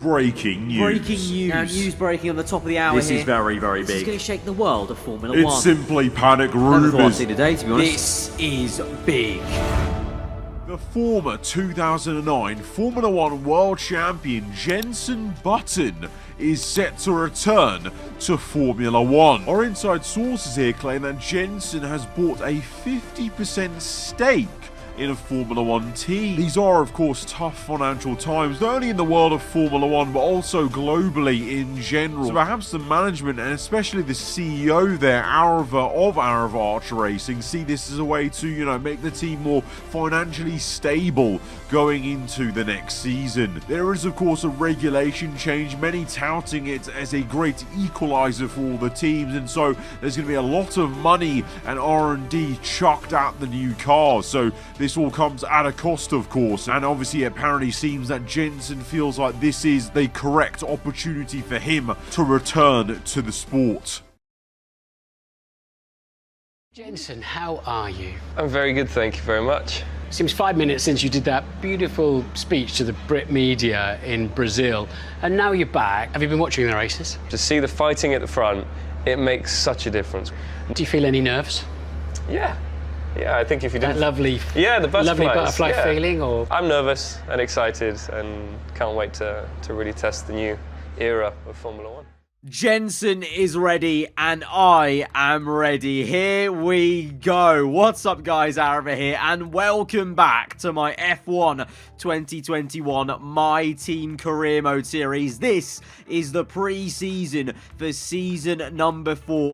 Breaking news. Breaking news. Now, news breaking on the top of the hour This here. is very, very This is big. going to shake the world of Formula It's 1. simply panic Never thought I'd rumours. see today, to be honest. This is big. The former 2009 Formula 1 World Champion Jenson Button is set to return to Formula 1. Our inside sources here claim that Jenson has bought a 50% stake in a Formula 1 team. These are, of course, tough financial times, not only in the world of Formula 1, but also globally in general. So perhaps the management, and especially the CEO there, Aarava of Aarava Archer Racing, see this as a way to, make the team more financially stable going into the next season. There is, of course, a regulation change, many touting it as a great equalizer for all the teams, and so there's going to be a lot of money and R&D chucked at the new cars. So this all comes at a cost, of course, and obviously it apparently seems that Jenson feels like this is the correct opportunity for him to return to the sport. Jenson, how are you? I'm very good, thank you very much. Seems 5 minutes since you did that beautiful speech to the Brit media in Brazil, and now you're back. Have you been watching the races? To see the fighting at the front, it makes such a difference. Do you feel any nerves? Yeah, I think if you That didn't... lovely, the butterflies. lovely butterfly yeah. feeling, or? I'm nervous and excited and can't wait to really test the new era of Formula 1. Jenson is ready and I am ready. Here we go. What's up, guys? Aarava here and welcome back to my F1 2021 My Team Career Mode series. This is the pre-season for season number 4.